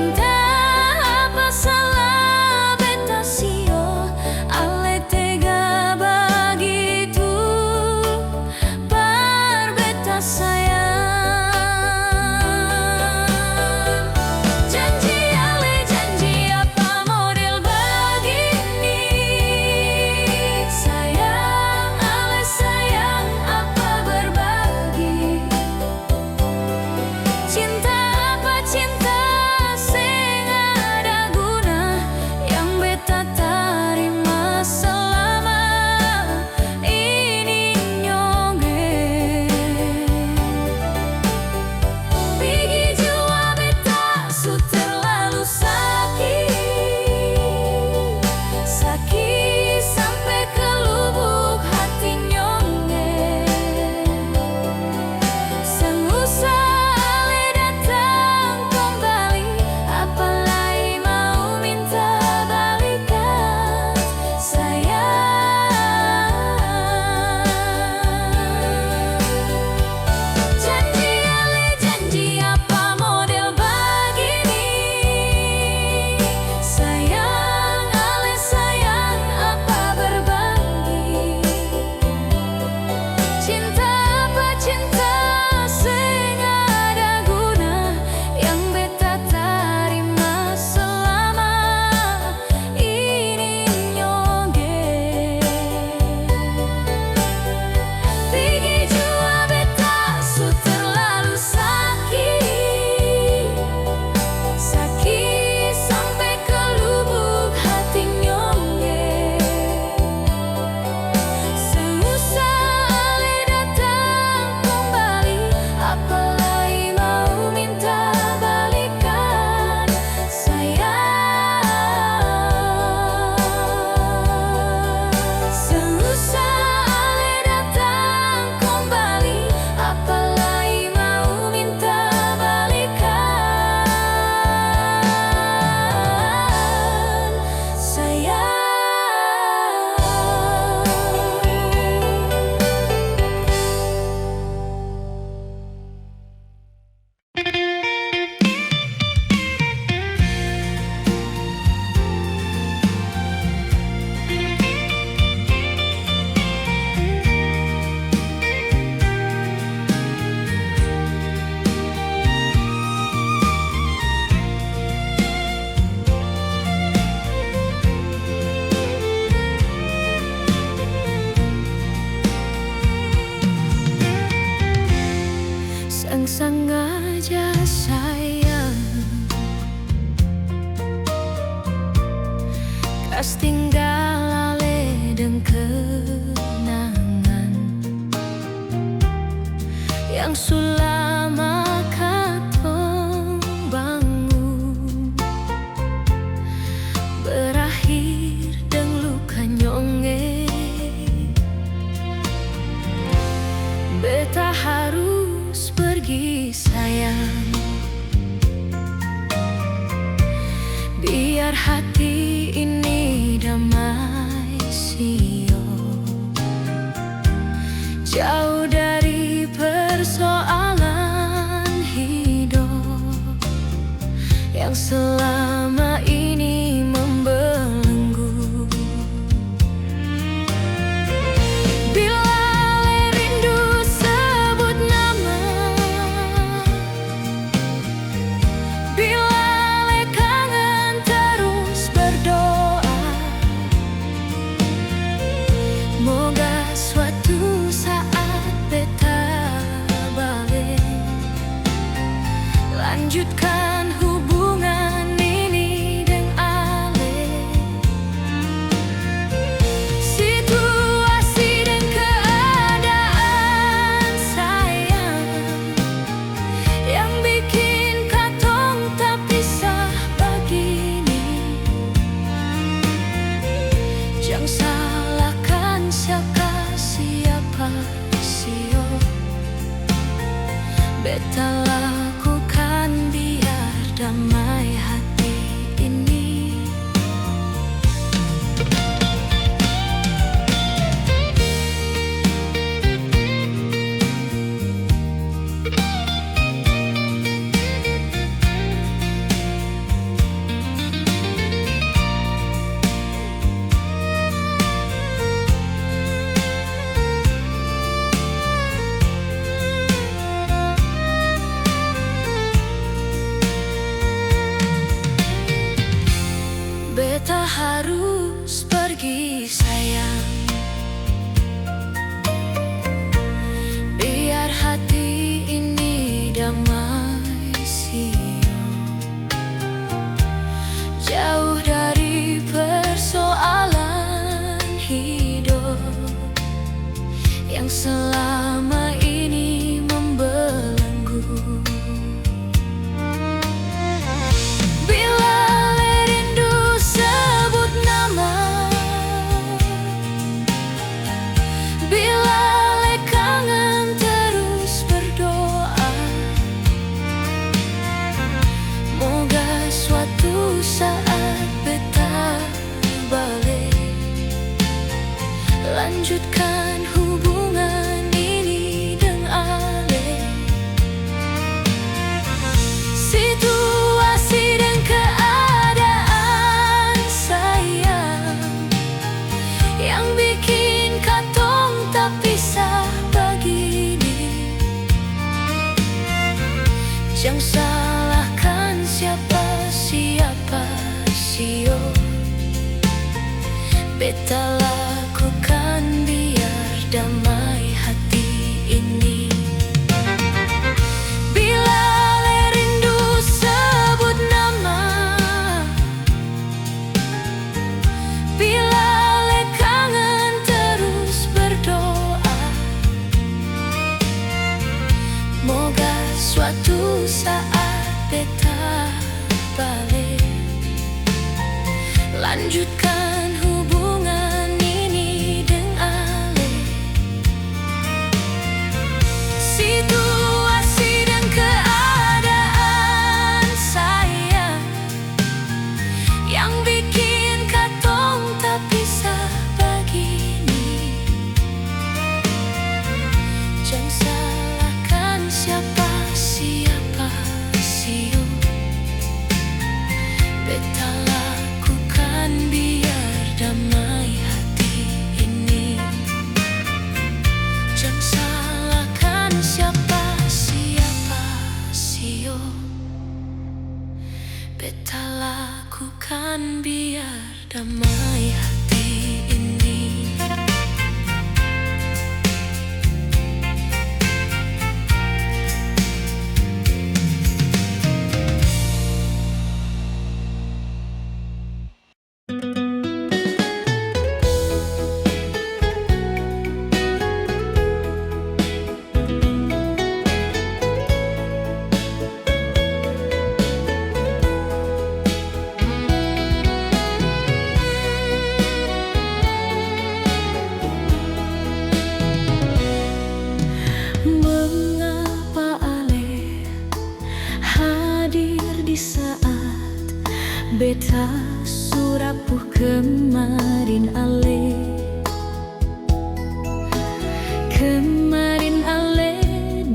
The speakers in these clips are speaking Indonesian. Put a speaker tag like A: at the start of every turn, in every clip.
A: Entah apa salah beta sio, ale tega begitu par beta sayang. Janji ale janji apa model begini, sayang ale sayang apa berbagi. Cinta apa cinta sing ada guna, yang beta tarima selama ini nyonge. Pigi jua beta su terlalu sakit, sakit sampai ke lubuk hati nyonge. Sengusah ale datang kembali, apalagi mau minta balikan sayang. Janji ale janji apa model begini, sayang ale sayang apa berbagi. Cinta apa cinta sing ada guna, yang beta tarima selama ini nyonge. Pigi jua beta su terlalu sakit, sakit sampai ke lubuk hati nyonge. Sengusah ale datang kembali, apalagi mau minta balikan sayang. Sengusah ale datang kembali, apalagi mau minta balikan sayang. Sang aja sayang, kas tinggal ale deng kenangan yang sulama katong bangun, berakhir deng luka nyonge. Beta harus pergi sayang, biar hati ini damai sio, jauh dari persoalan hidup yang selama ini membelenggu. Bila ale rindu sebut nama, bila ale kangen terus berdoa, moga suatu saat beta balik lanjutkan hubungan ini dengan ale. Situasi dan keadaan sayang yang bikin katong tak pisah begini. Jangan salahkan siapa sio, beta lakukan biar siapa sio. Beta lakukan biar damai hati ini. Bila le rindu sebut nama, bila le kangen terus berdoa. Moga suatu saat beta balik lanjutkan hubungan ini dengan Ale. Situasi dan keadaan saya yang bikin katong tak bisa begini. Jangan salahkan siapa sio. Beta lakukan biar damai hati ini. Jangan salahkan siapa sio. Beta lakukan biar damai hati ini. Mengapa Ale hadir di saat beta surapuh kemarin Ale? Kemarin Ale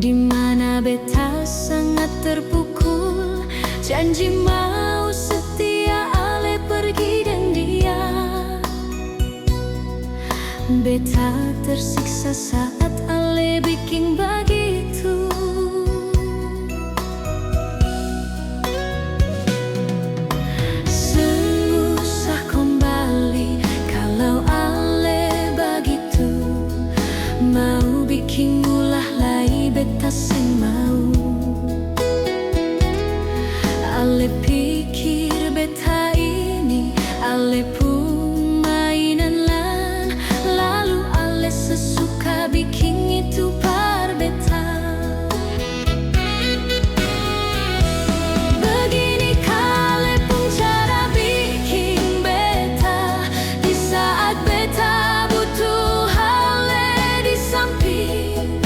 A: di mana beta sangat terpukul. Janji mau setia Ale pergi dan dia. Beta tersiksa saat Ale bikin begitu. Susah kembali kalau Ale begitu. Mau bikin ulah lagi beta seng mau. Ale pikir beta ini Ale pun mainan lan. Lalu Ale sesuka bikin itu par beta. Begini kali pun cara bikin beta di saat beta butuh Ale di samping.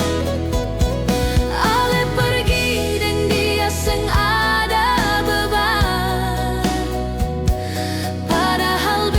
A: Ale pergi dan dia seng ada beban. Padahal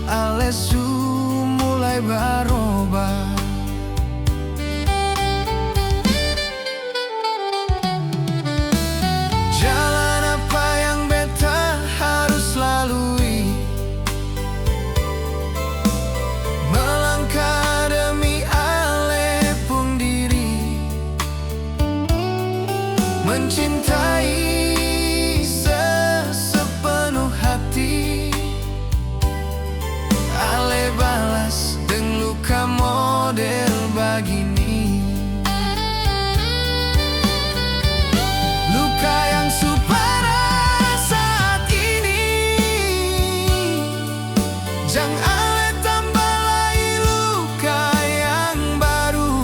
B: ale su mulai berubah. Jalan apa yang beta harus lalui, melangkah demi ale pun diri, mencintai sepenuh hati, ale balas dengan luka model begini. Luka yang supara saat ini, jangan ale tambah lagi luka yang baru.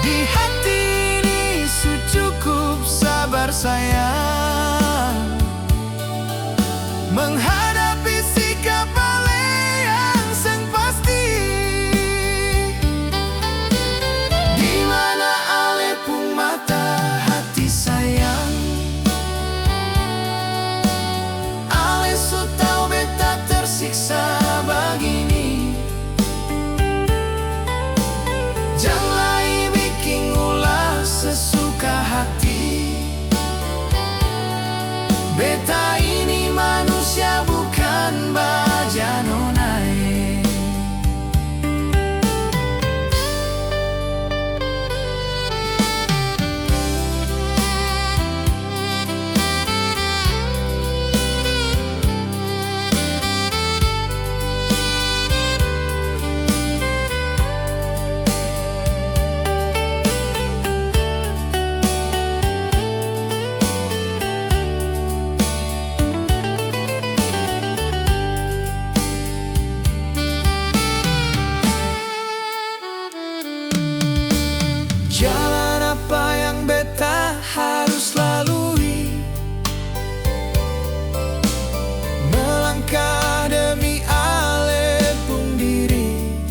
B: Di hati ini cukup sabar sayang, menghadapi sikap ale yang seng pasti. Di mana ale pun mata hati sayang, ale su tau beta tersiksa begini. Janganlah bikin ulah sesuka hati, beta ini manusia bukan baja nonai. Jalan apa yang beta harus lalui, melangkah demi ale pun diri,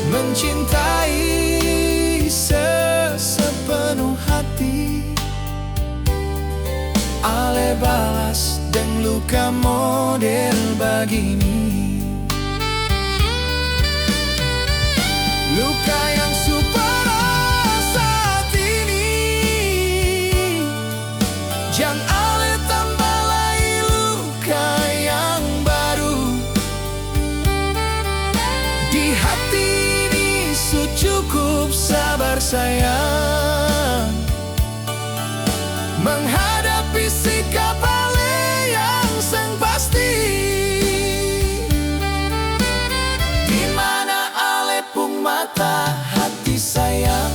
B: mencintai sepenuh hati, ale balas dengan luka model begini. Luka yang supara saat ini, jangan ale tambah lagi luka yang baru. Di hati ini cukup sabar sayang, menghadapi sikap ale yang seng pasti. Di mana ale pun mata hati sayang,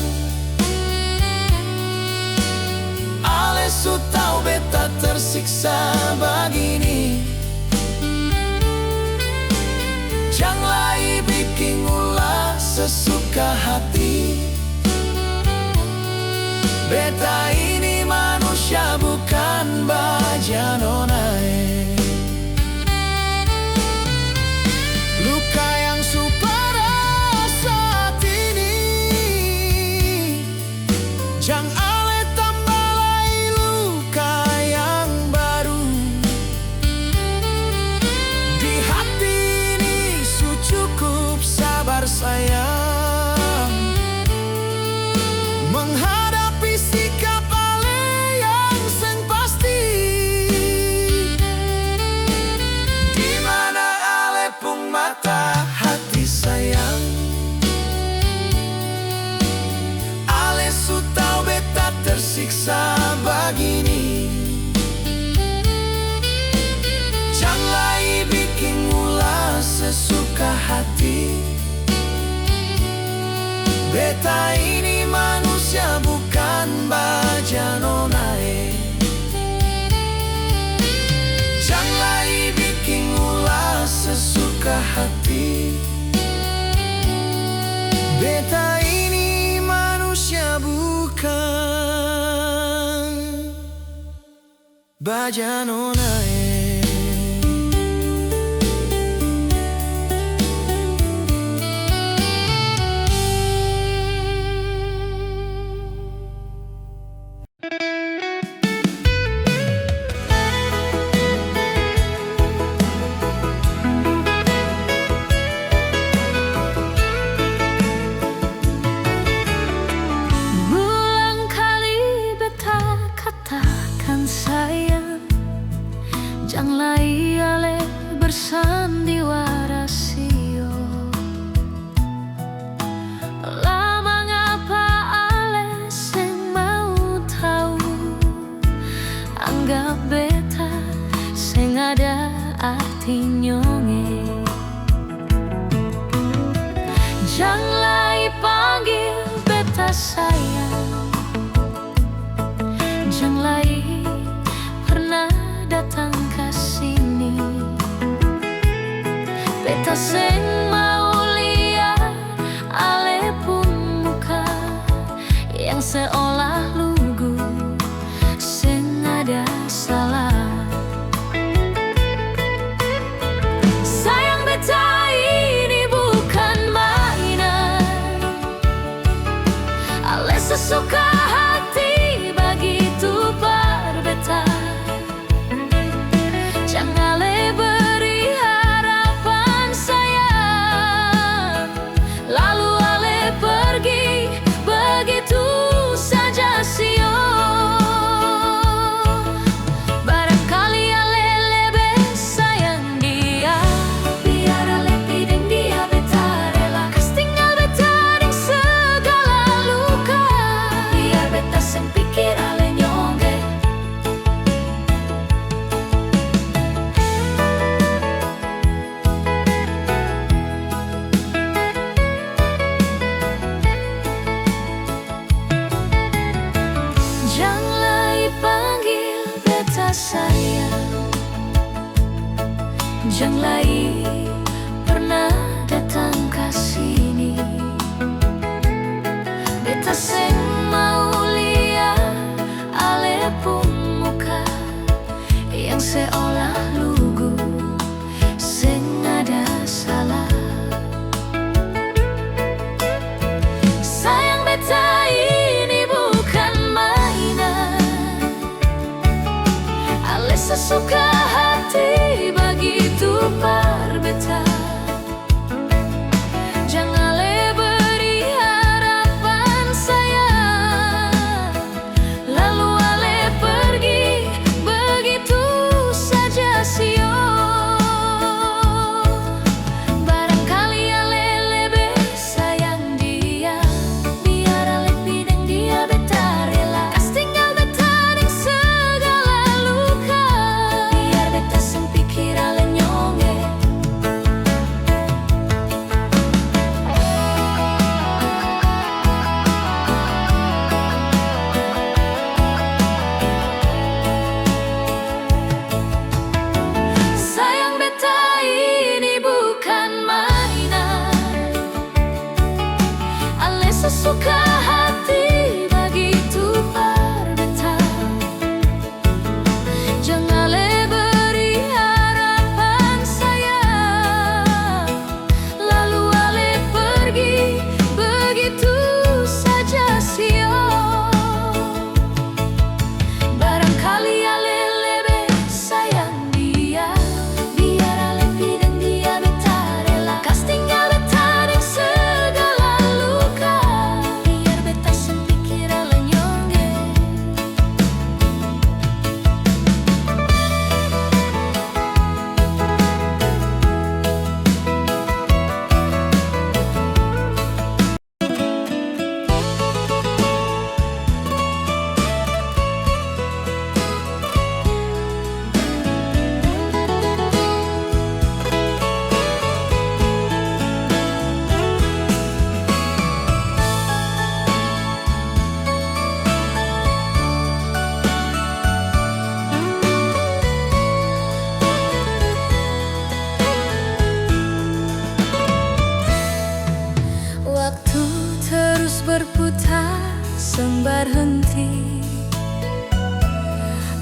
B: ale su tau beta tersiksa begini. Janganlah bikin ulah sesuka hati, beta ini manusia bukan baja nonai. Luka yang supara saat ini, jangan ale tambah lagi luka yang baru. Di hati ini cukup sabar sayang, menghadapi sikap ale yang seng pasti. Di mana ale pun mata hati sayang, ale su tau beta tersiksa begini. Janganlah bikin ulah sesuka hati, beta ini manusia bukan baja nonai. Janganlah bikin ulah sesuka hati, beta ini manusia bukan baja nonai.
A: lai ale bersandiwara sio. Lama ngapa ale sing mau tahu, anggap beta sing ada arti nyonge. Janganlah panggil beta sayang, janganlah pernah datang ke sini. Beta sing mau lihat ale pun muka yang seolah lugu, sing ada salah. Sayang beta ini bukan mainan, ale sesuka hati begitu berbeta. Jangan ale beri harapan sayang, lalu ale pergi begitu saja sio. Barangkali ale lebih sayang dia, biar ale pideng dia beta rela. Kas tinggal beta ding segala luka, biar beta sing pikir ale nyongge. Janganlah panggil beta sayang, janganlah pernah datang ke sini. Beta sing mau lihat ale pun muka yang seolah lugu, sing ada salah. Sayang beta ini bukan mainan, ale sesuka hati begitu berbeta. Jangan ale beri harapan sayang, lalu ale pergi begitu saja sio. Barangkali ale lebih sayang dia, biar ale pideng dia beta rela. Kas tinggal beta ding segala luka, biar beta sing pikir ale nyonge. Sayang beta ini bukan mainan, ale sesuka hati begitu berbeta. Jangan ale beri harapan sayang, lalu ale pergi begitu saja sio. Barangkali ale lebih sayang dia, biar ale pideng dia beta rela. Kas tinggal beta ding segala luka, biar beta sing pikir ale nyongge. Waktu terus berputar sembari henti,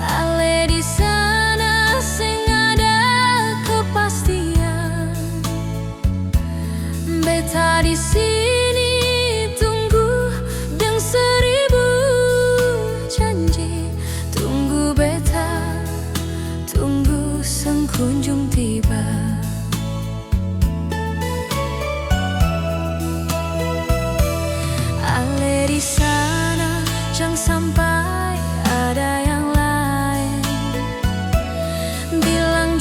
A: ale di sana sing ada kepastian. Beta di sini tunggu dengan 1000 janji. Tunggu beta, tunggu sang kunjung tiba. Ale di sana jangan sampai ada yang lain bilang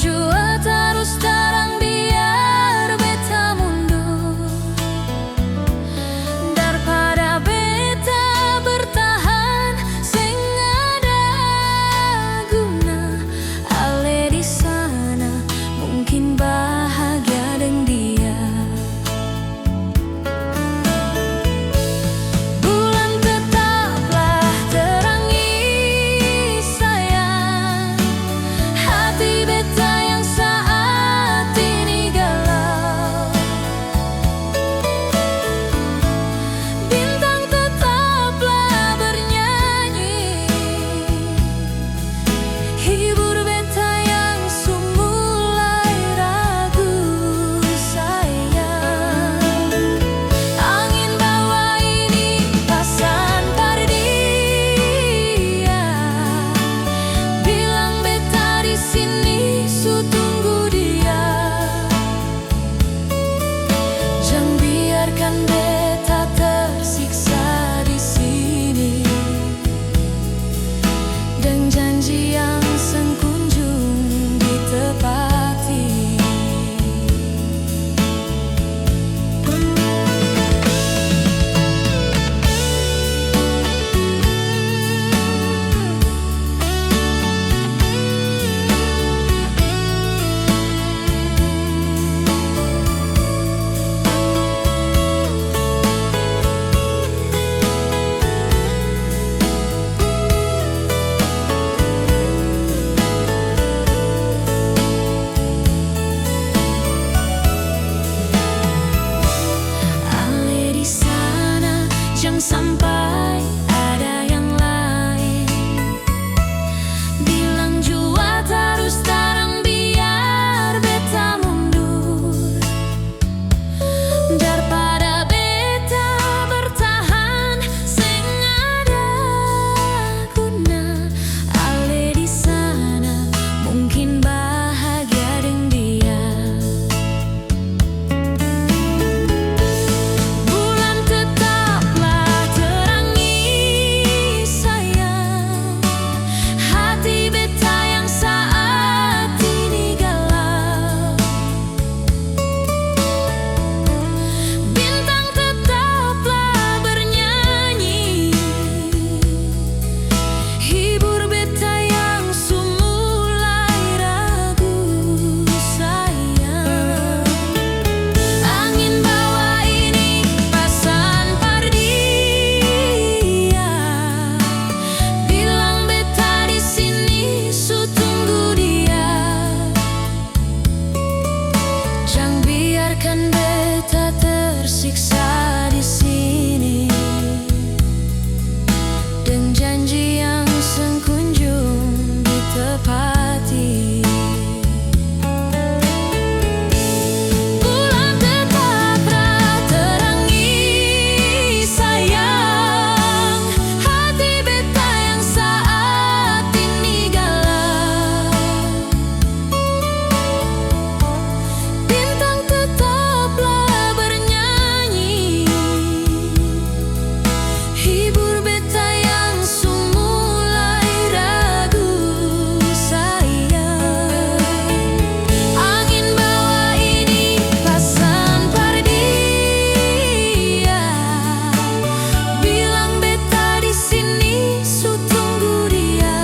A: biarkan beta tersiksa di sini, dan janji yang sengkunjung ditepati. Bulan tetap terangi sayang hati beta yang saat ini galau. Bintang tetaplah bernyanyi, hibur beta yang mulai ragu sayang. Angin bawah ini pasan pardia, bilang beta di sini su tunggu dia.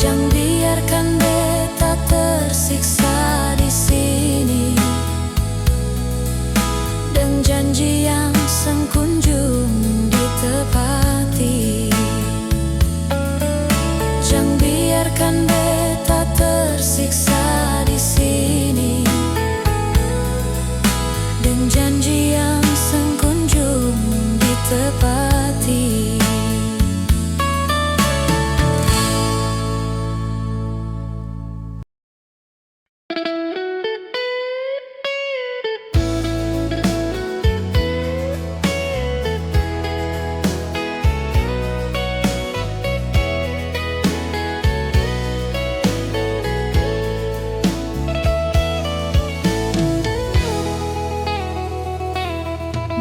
A: Jangan biarkan beta tersiksa di sini, dan janji yang sengkunjung ditepati. Jangan biarkan beta tersiksa di sini, dan janji yang sengkunjung ditepati.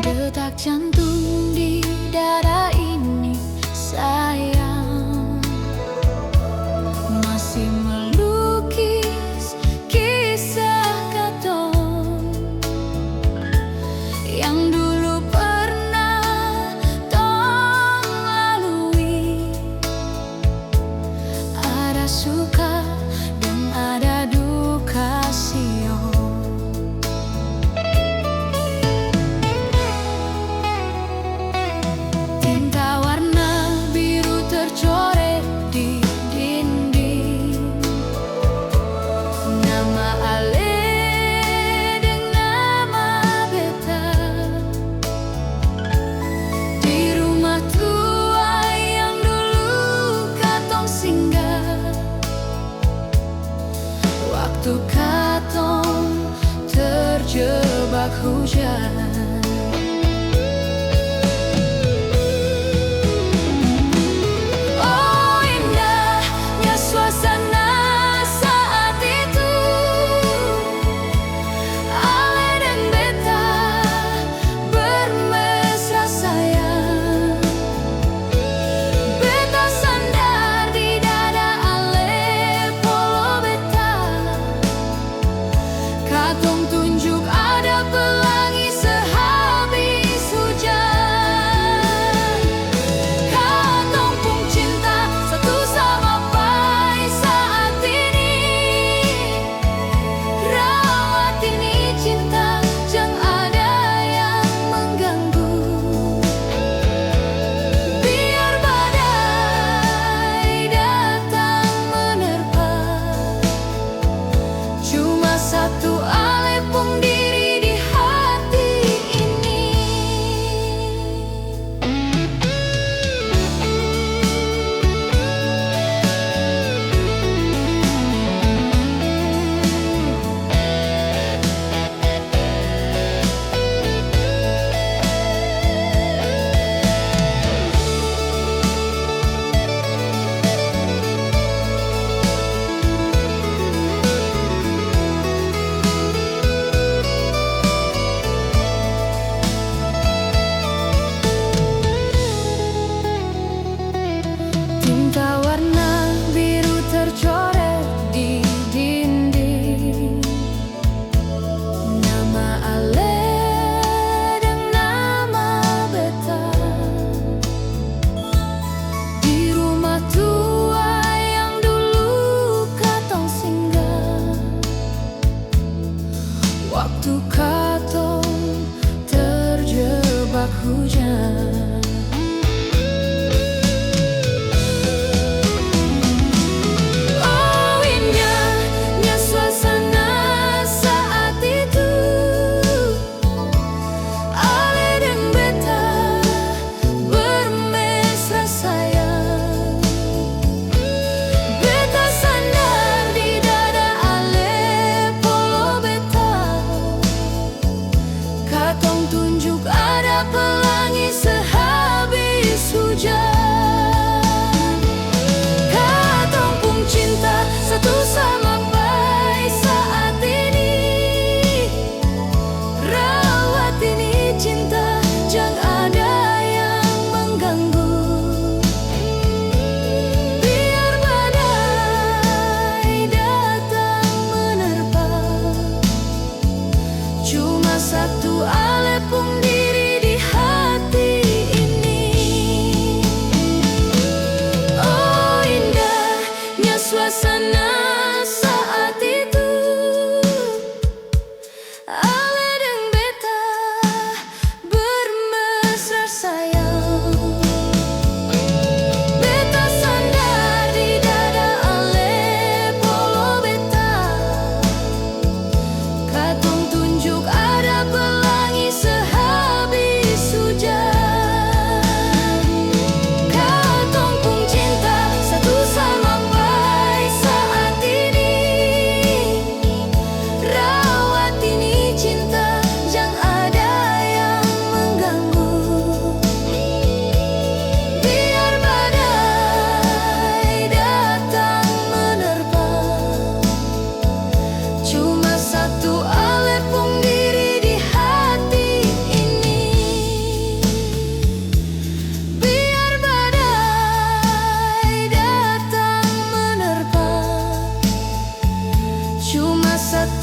A: Detak jantung di dada ini sayang masih melukis kisah katong yang dulu pernah tong lalui. Ada suka dan ada duka siang. Tinta warna biru tercoret di dinding, nama Ale dan nama beta di rumah tua yang dulu katong singgah. Waktu katong terjebak hujan, suasana saat itu Ale dan beta bermesra sayang. Beta sandar di dada Ale polo beta, katong tunjuk ada pelangi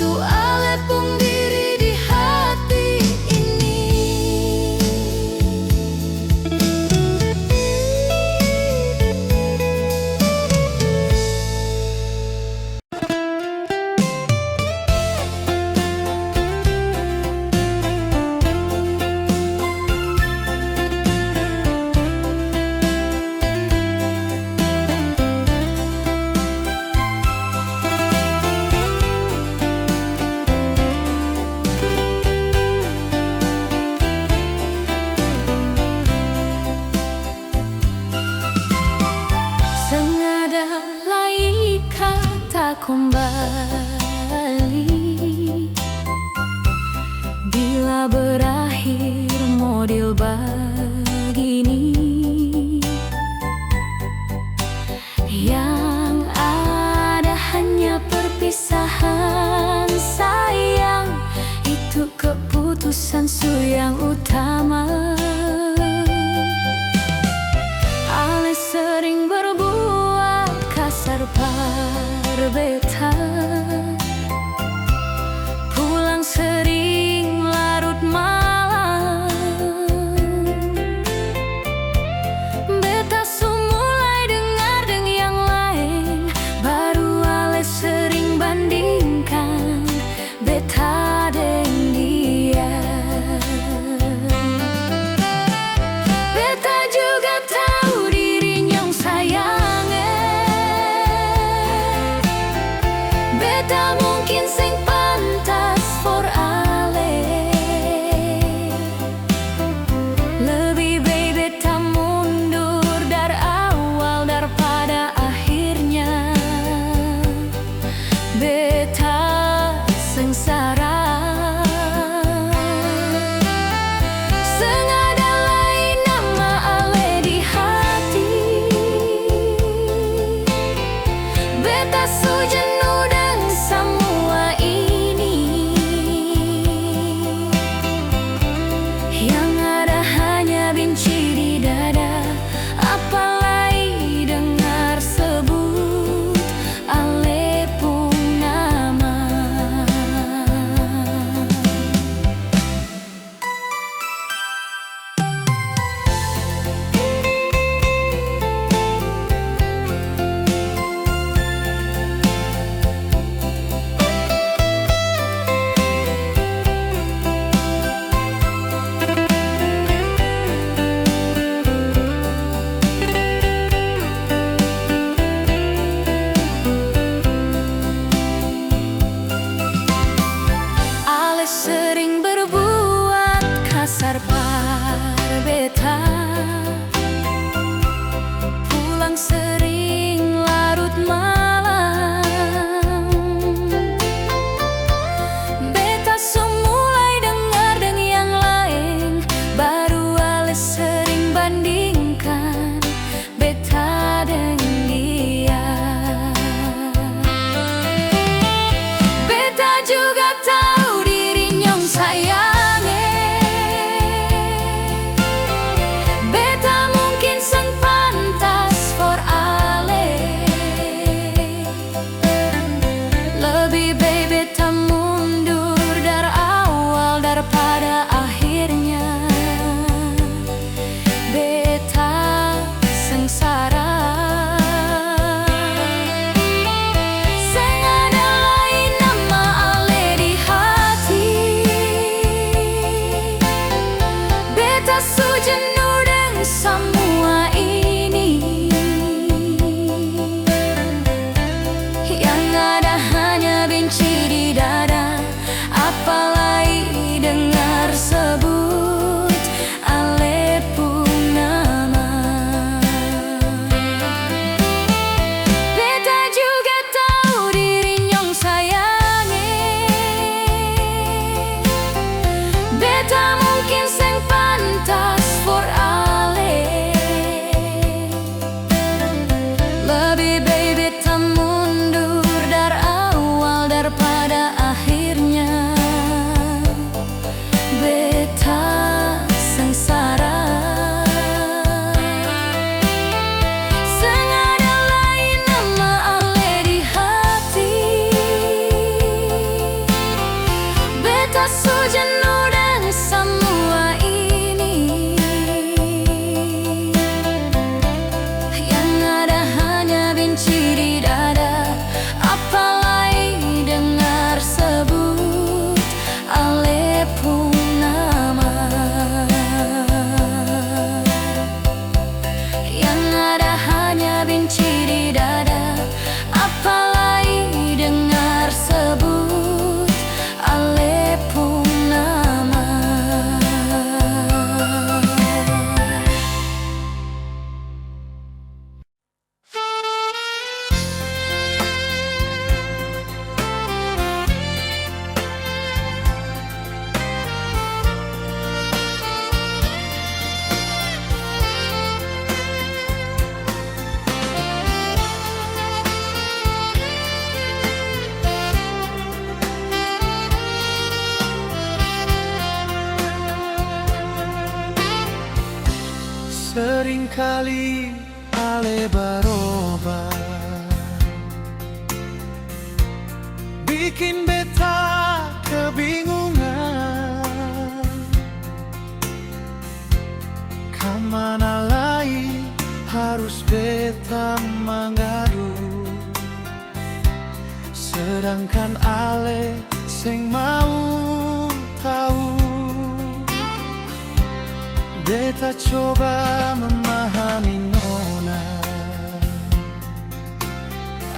A: tu ale pung diri di hati ini. Sengaja lagi kata kembali bila berakhir model begini. Yang ada hanya perpisahan sayang, itu keputusanku yang utama. Ale sering berbuat kasar beta, pulang sering larut malam. Beta mulai dengar deng yang lain, baru ale sering bandingkan beta deng dia. Beta juga tahu dirinya sayangnya, beta mungkin sing pantas for ale. Lebih baik beta mundur dari awal daripada akhirnya beta sengsara. Sengaja lain nama ale di hati, beta jenuh dan semua ini. Yang ada hanya benci di dada, apalagi dengar sebut ale pung nama.
B: Barangkali ale baroba bikin beta kebingungan, kemana lagi harus beta mangadu, sedangkan ale sing mau tahu. Beta coba memahami nona,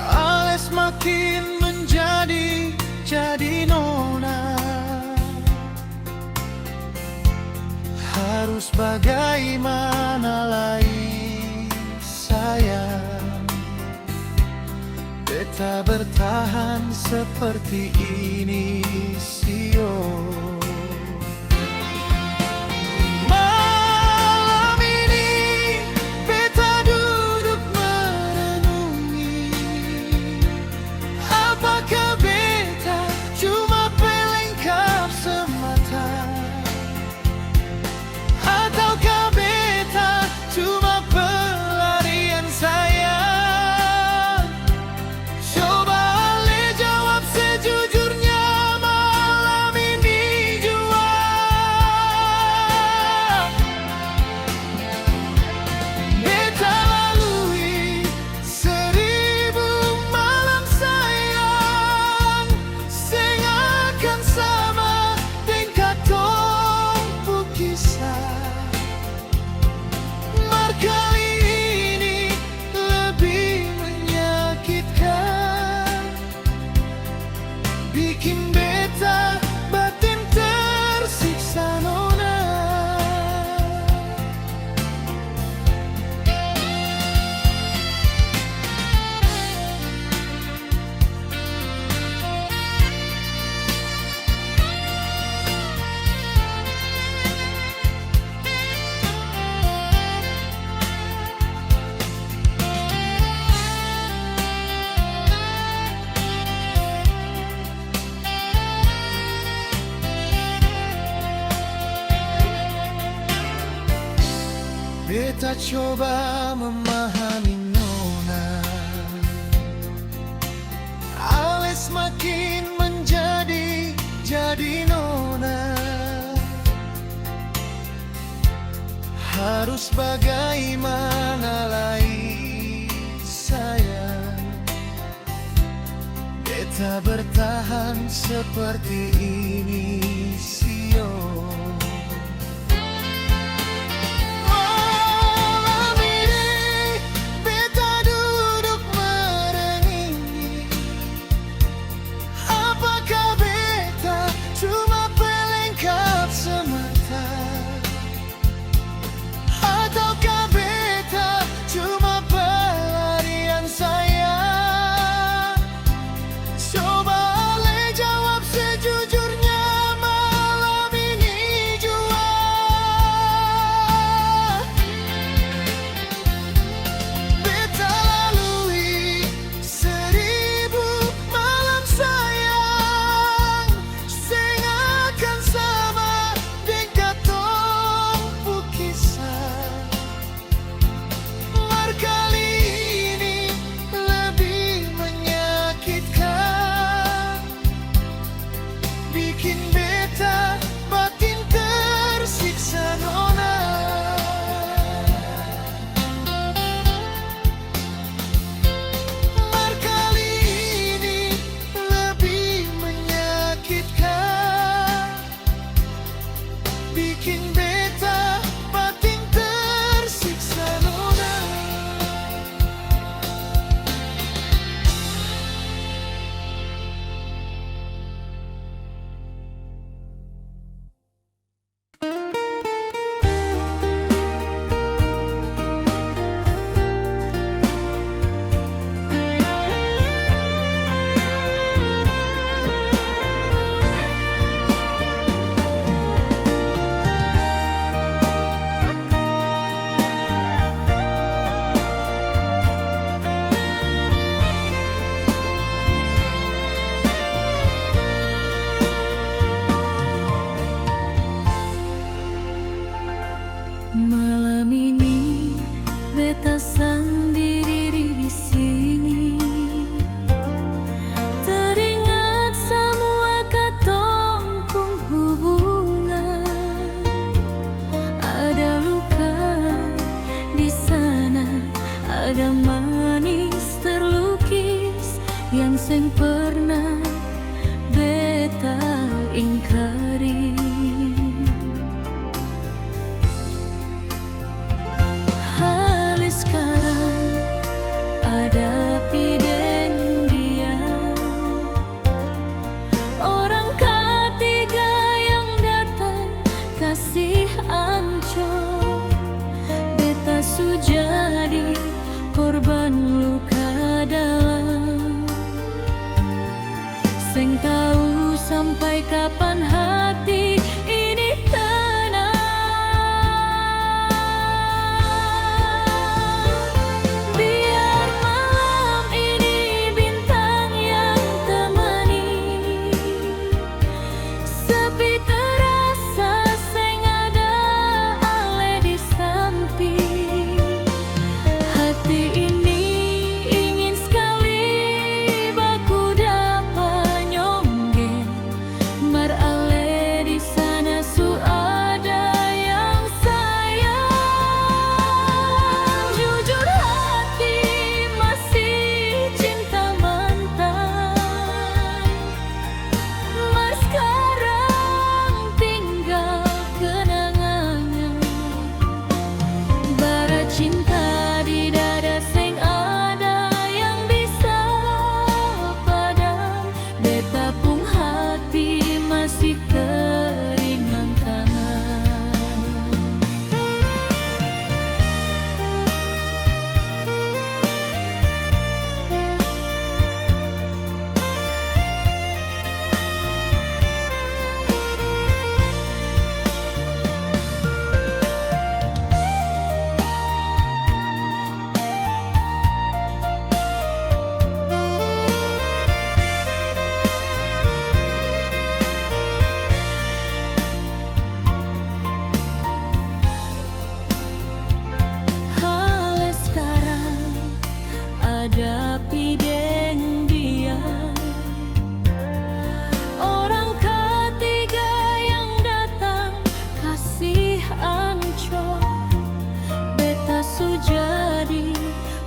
B: ale semakin jadi nona. Harus bagaimana lagi sayang, beta bertahan seperti ini sio. Malam ini beta duduk merenungi, apakah beta cuma pelengkap semata, ataukah beta cuma pelarian sayang? Coba ale jawab sejujurnya malam ini jua. Beta lalui 1000 malam sayang, sing akan sama dengan tong kisah. Mar kali ini lebih menyakitkan, bikin beta batin tersiksa nona. Beta coba memahami nona, ale semakin jadi nona. Harus bagaimana lagi sayang, beta bertahan seperti ini sio. Malam ini beta duduk merenungi, apakah beta cuma pelengkap semata, ataukah beta cuma pelarian sayang? Coba ale jawab sejujurnya malam ini
A: sing pernah beta ingkari. Halis sekarang hadapi dan dia, orang ketiga yang datang kasih ancur. Beta sujadi korban luka dalam, sing tahu sampai kapan hati ini tenang. Biar malam ini bintang yang temani, sepi terasa sing ada ale di samping. Hati ini ingin sekali baku dapat nyonggeng, mar ale di sana su ada yang sayang. Jujur hati masih cinta mantan, mar sekarang tinggal kenangan. Bara cinta di dada sing ada yang bisa padam. Beta pun hati masih keringan tangan. Hal sekarang hadapi dan dia, orang ketiga yang datang kasih ancur. Beta sujadi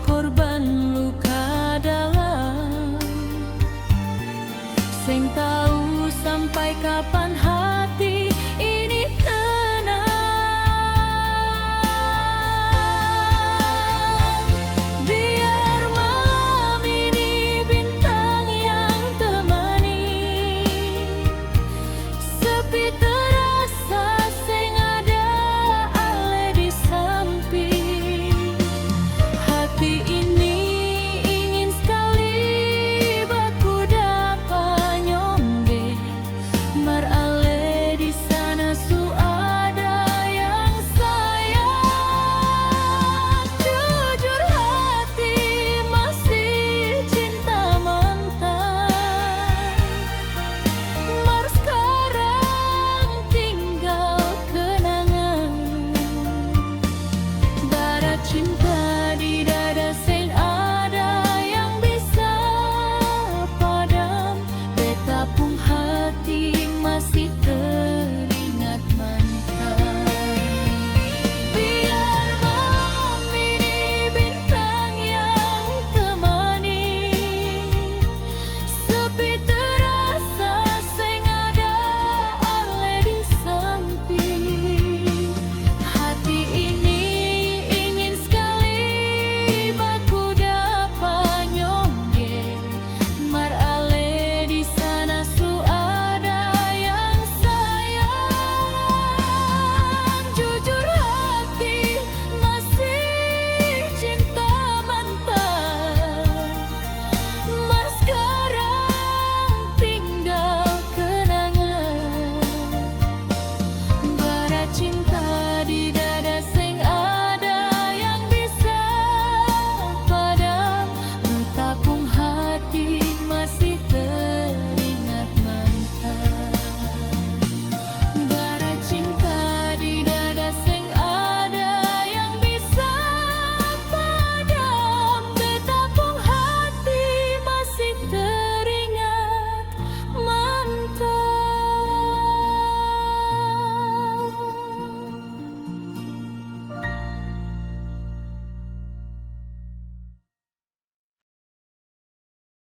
A: korban luka dalam, sing tahu sampai kapan